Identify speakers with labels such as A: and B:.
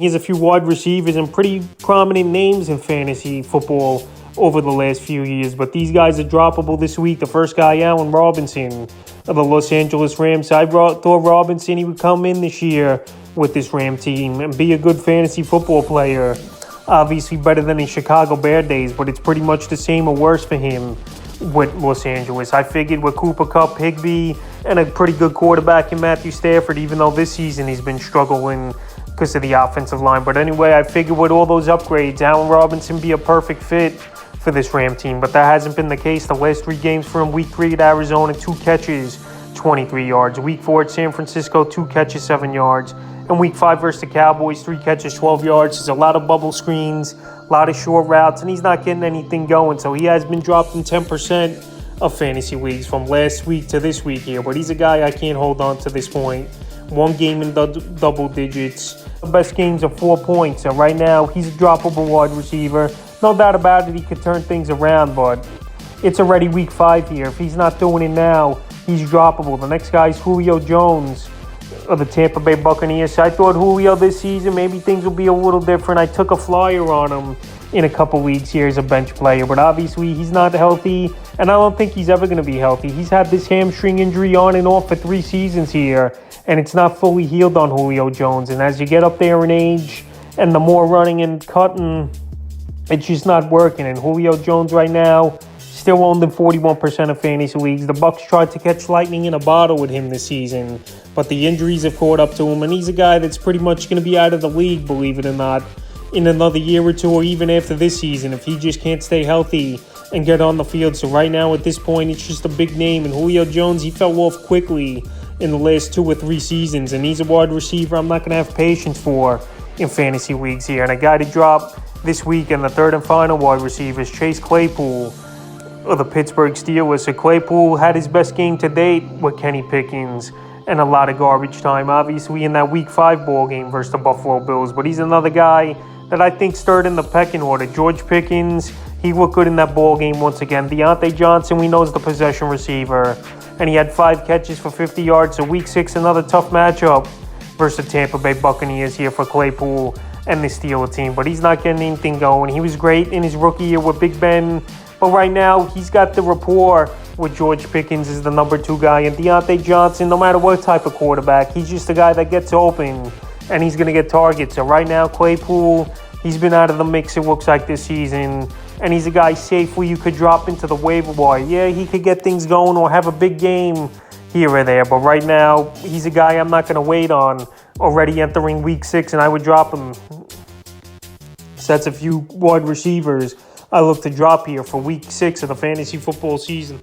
A: He has a few wide receivers and pretty prominent names in fantasy football over the last few years, but these guys are droppable this week. The first guy, Allen Robinson of the Los Angeles Rams. I thought Robinson, he would come in this year with this Ram team and be a good fantasy football player. Obviously better than his Chicago Bear days, but it's pretty much the same or worse for him with Los Angeles. I figured with Cooper Kupp, Higbee, and a pretty good quarterback in Matthew Stafford, even though this season he's been struggling because of the offensive line. But anyway, I figured with all those upgrades, Allen Robinson be a perfect fit for this Ram team. But that hasn't been the case. The last 3 games for him: Week 3 at Arizona, 2 catches, 23 yards. Week 4 at San Francisco, 2 catches, 7 yards. And Week 5 versus the Cowboys, 3 catches, 12 yards. There's a lot of bubble screens, a lot of short routes, and he's not getting anything going. So he has been dropped in 10% of fantasy leagues from last week to this week here. But he's a guy I can't hold on to this point. 1 game in double digits. The best games are 4 points. So right now, he's a droppable wide receiver. No doubt about it, he could turn things around, but it's already Week 5 here. If he's not doing it now, he's droppable. The next guy is Julio Jones of the Tampa Bay Buccaneers. I thought Julio this season, maybe things will be a little different. I took a flyer on him in a couple weeks here as a bench player, but obviously he's not healthy, and I don't think he's ever going to be healthy. He's had this hamstring injury on and off for 3 seasons here, and it's not fully healed on Julio Jones. And as you get up there in age and the more running and cutting, it's just not working. And Julio Jones right now still owned in 41% of fantasy leagues. The Bucs tried to catch lightning in a bottle with him this season, but the injuries have caught up to him, and he's a guy that's pretty much going to be out of the league, believe it or not, in another year or 2, or even after this season, if he just can't stay healthy and get on the field. So right now, at this point, it's just a big name. And Julio Jones, he fell off quickly in the last 2 or 3 seasons, and he's a wide receiver I'm not going to have patience for in fantasy leagues here. And a guy to drop this week, and the third and final wide receiver is Chase Claypool of the Pittsburgh Steelers. So Claypool had his best game to date with Kenny Pickens and a lot of garbage time, obviously, in that Week 5 ball game versus the Buffalo Bills. But he's another guy that I think stirred in the pecking order. George Pickens, he looked good in that ball game once again. Deontay Johnson, we know, is the possession receiver, and he had 5 catches for 50 yards. So Week 6, another tough matchup versus the Tampa Bay Buccaneers here for Claypool and the Steelers team. But he's not getting anything going. He was great in his rookie year with Big Ben, but right now he's got the rapport with George Pickens as the number 2 guy. And Deontay Johnson, no matter what type of quarterback, he's just a guy that gets open, and he's going to get targets. So right now, Claypool, he's been out of the mix, it looks like, this season. And he's a guy safely you could drop into the waiver wire. Yeah, he could get things going or have a big game here or there. But right now, he's a guy I'm not going to wait on, already entering Week 6, and I would drop him. So that's a few wide receivers I look to drop here for Week 6 of the fantasy football season.